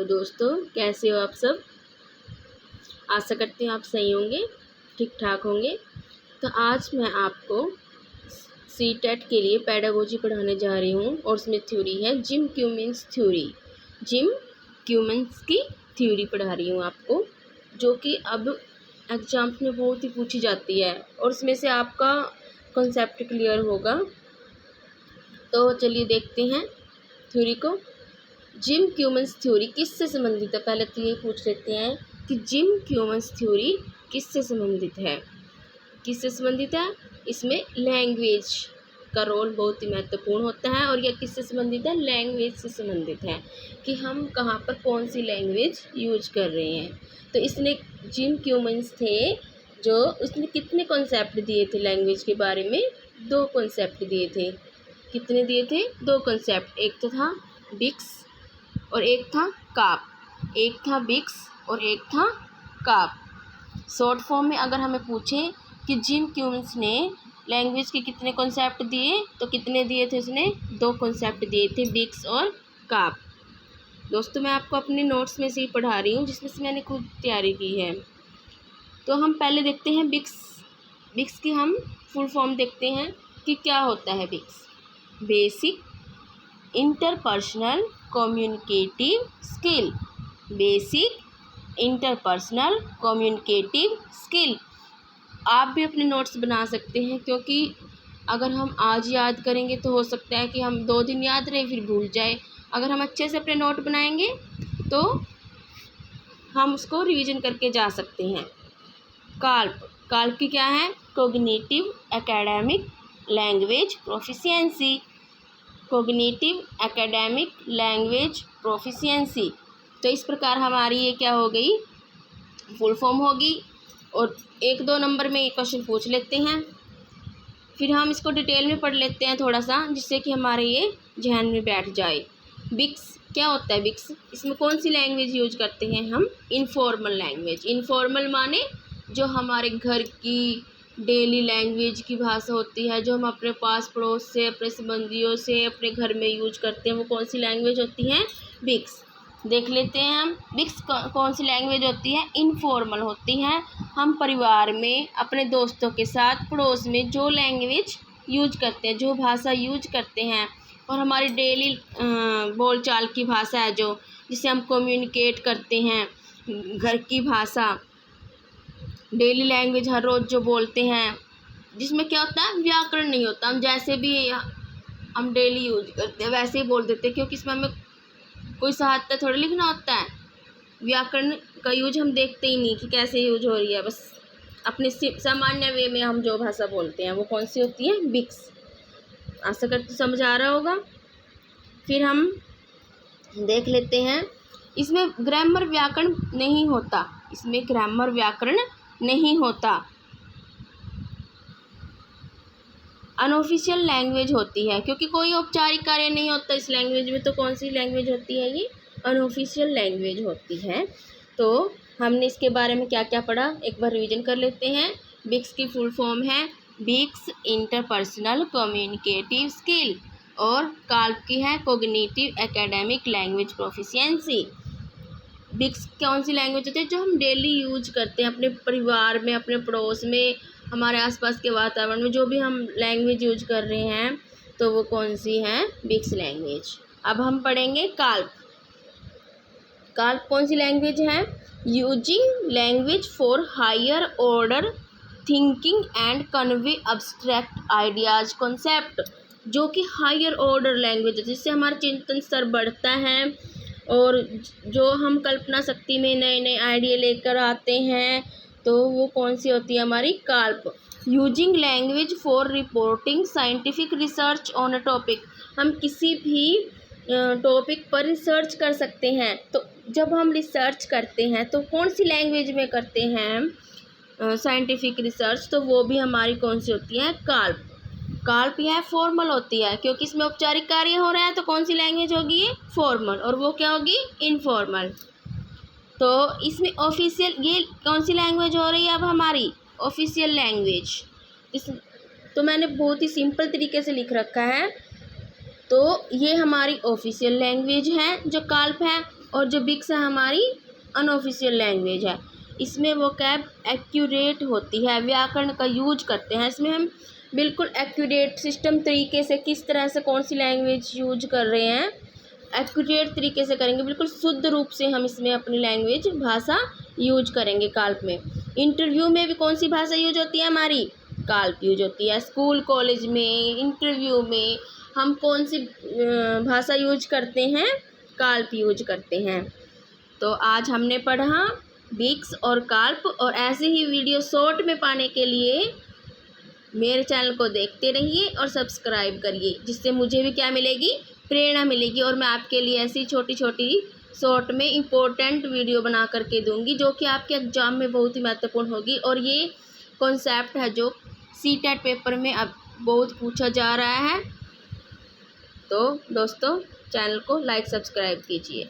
Hello दोस्तों, कैसे हो आप सब। आशा करते हैं आप सही होंगे, ठीक ठाक होंगे। तो आज मैं आपको सीटेट के लिए पेडागोजी पढ़ाने जा रही हूँ और उसमें थ्योरी है gym Cummins theory. Gym Cummins की थ्योरी पढ़ा रही हूँ आपको, जो कि अब एग्जाम में बहुत ही पूछी जाती है और उसमें से आपका कॉन्सेप्ट क्लियर होगा। तो चलिए देखते हैं थ्योरी को। जिम क्यूमन्स थ्योरी किससे संबंधित है, पहले तो ये पूछ लेते हैं कि जिम क्यूमन्स थ्योरी किससे संबंधित है। किससे संबंधित है, इसमें लैंग्वेज का रोल बहुत ही महत्वपूर्ण होता है। और यह किससे संबंधित है, लैंग्वेज से संबंधित है कि हम कहाँ पर कौन सी लैंग्वेज यूज कर रहे हैं। तो इसने जिम क्यूमन्स थे जो उसने कितने कॉन्सेप्ट दिए थे लैंग्वेज के बारे में, 2 कॉन्सेप्ट दिए थे। कितने दिए थे, 2 कॉन्सेप्ट। एक तो था बिक्स और एक था काप। एक था बिक्स और एक था काप। शॉर्ट फॉर्म में अगर हमें पूछें कि जिम क्यूमन्स ने लैंग्वेज के कितने कॉन्सेप्ट दिए, तो कितने दिए थे उसने, 2 कॉन्सेप्ट दिए थे, बिक्स और काप। दोस्तों मैं आपको अपने नोट्स में से ही पढ़ा रही हूँ, जिसमें से मैंने खुद तैयारी की है। तो हम पहले देखते हैं बिक्स। बिक्स की हम फुल फॉर्म देखते हैं कि क्या होता है BICS. Basic interpersonal communicative skill. Basic interpersonal communicative skill. आप भी अपने नोट्स बना सकते हैं, क्योंकि अगर हम आज याद करेंगे तो हो सकता है कि हम 2 दिन याद रहे फिर भूल जाए। अगर हम अच्छे से अपने नोट बनाएंगे तो हम उसको रिवीजन करके जा सकते हैं। काल्प। काल्प की क्या है, cognitive academic language proficiency. Cognitive academic language proficiency. तो इस प्रकार हमारी ये क्या हो गई, फुल फॉर्म होगी। और 1-2 नंबर में ये क्वेश्चन पूछ लेते हैं, फिर हम इसको डिटेल में पढ़ लेते हैं थोड़ा सा, जिससे कि हमारे ये जहन में बैठ जाए। बिक्स क्या होता है, बिक्स इसमें कौन सी लैंग्वेज यूज करते हैं हम, इनफॉर्मल लैंग्वेज। इनफॉर्मल माने जो हमारे घर की डेली लैंग्वेज की भाषा होती है, जो हम अपने पास पड़ोस से, अपने संबंधियों से, अपने घर में यूज करते हैं, वो कौन सी लैंग्वेज होती है, बिक्स। देख लेते हैं हम बिक्स कौन सी लैंग्वेज होती है, इनफॉर्मल होती है। हम परिवार में, अपने दोस्तों के साथ, पड़ोस में जो लैंग्वेज यूज करते हैं, जो भाषा यूज करते हैं, और हमारी डेली बोलचाल की भाषा है जो, जिसे हम कम्युनिकेट करते हैं, घर की भाषा, डेली लैंग्वेज हर रोज़ जो बोलते हैं, जिसमें क्या होता है, व्याकरण नहीं होता। हम जैसे भी हम डेली यूज करते हैं वैसे ही बोल देते हैं, क्योंकि इसमें हमें कोई साहित्य थोड़ा लिखना होता है। व्याकरण का यूज हम देखते ही नहीं कि कैसे यूज हो रही है, बस अपने सामान्य वे में हम जो भाषा बोलते हैं वो कौन सी होती है, बिक्स। आशा करते समझ आ रहा होगा। फिर हम देख लेते हैं, इसमें ग्रामर व्याकरण नहीं होता। इसमें ग्रामर व्याकरण नहीं होता। अनऑफिशियल लैंग्वेज होती है, क्योंकि कोई औपचारिक कार्य नहीं होता इस लैंग्वेज में। तो कौन सी लैंग्वेज होती है, ये अनऑफिशियल लैंग्वेज होती है। तो हमने इसके बारे में क्या क्या पढ़ा, एक बार रिवीजन कर लेते हैं। बिक्स की फुल फॉर्म है बिक्स इंटरपर्सनल कम्युनिकेटिव स्किल, और काल्प की है कोग्निटिव एकेडमिक लैंग्वेज प्रोफिशिएंसी। बिक्स कौन सी लैंग्वेज होती है, जो हम डेली यूज करते हैं अपने परिवार में, अपने पड़ोस में, हमारे आसपास के वातावरण में, जो भी हम लैंग्वेज यूज कर रहे हैं, तो वो कौन सी है, बिक्स लैंग्वेज। अब हम पढ़ेंगे काल्प। काल्प कौन सी लैंग्वेज है, using language for higher order thinking and convey abstract ideas concept. जो कि हायर ऑर्डर लैंग्वेज है, जिससे हमारा चिंतन स्तर बढ़ता है और जो हम कल्पना शक्ति में नए नए आइडिया लेकर आते हैं, तो वो कौन सी होती है, हमारी calf. Using language for reporting scientific research on a topic. हम किसी भी टॉपिक पर रिसर्च कर सकते हैं, तो जब हम रिसर्च करते हैं तो कौन सी लैंग्वेज में करते हैं साइंटिफिक रिसर्च, तो वो भी हमारी कौन सी होती है, काल्प। काल्प यह फॉर्मल होती है, क्योंकि इसमें औपचारिक कार्य हो रहा है, तो कौन सी लैंग्वेज होगी, फॉर्मल, और वो क्या होगी, इनफॉर्मल। तो इसमें ऑफिशियल, ये कौन सी लैंग्वेज हो रही है अब हमारी, ऑफिशियल लैंग्वेज। इस तो मैंने बहुत ही सिंपल तरीके से लिख रखा है। तो ये हमारी ऑफिशियल लैंग्वेज है जो काल्प है। और जो बिक्स है हमारी अनऑफिशियल लैंग्वेज है। इसमें वोकैब एक्यूरेट होती है, व्याकरण का यूज करते हैं। इसमें हम बिल्कुल एक्यूरेट सिस्टम तरीके से किस तरह से कौन सी लैंग्वेज यूज कर रहे हैं, एक्यूरेट तरीके से करेंगे, बिल्कुल शुद्ध रूप से हम इसमें अपनी लैंग्वेज भाषा यूज करेंगे काल्प में। इंटरव्यू में भी कौन सी भाषा यूज होती है हमारी, काल्प यूज होती है। स्कूल कॉलेज में इंटरव्यू में हम कौन सी भाषा यूज करते हैं, काल्प यूज करते हैं। तो आज हमने पढ़ा बिक्स और काल्प, और ऐसे ही वीडियो शॉर्ट में पाने के लिए मेरे चैनल को देखते रहिए और सब्सक्राइब करिए, जिससे मुझे भी क्या मिलेगी, प्रेरणा मिलेगी। और मैं आपके लिए ऐसी छोटी छोटी शॉर्ट में इम्पोर्टेंट वीडियो बना करके दूंगी, जो कि आपके एग्ज़ाम में बहुत ही महत्वपूर्ण होगी। और ये कॉन्सेप्ट है जो सीटेट पेपर में अब बहुत पूछा जा रहा है। तो दोस्तों, चैनल को लाइक सब्सक्राइब कीजिए।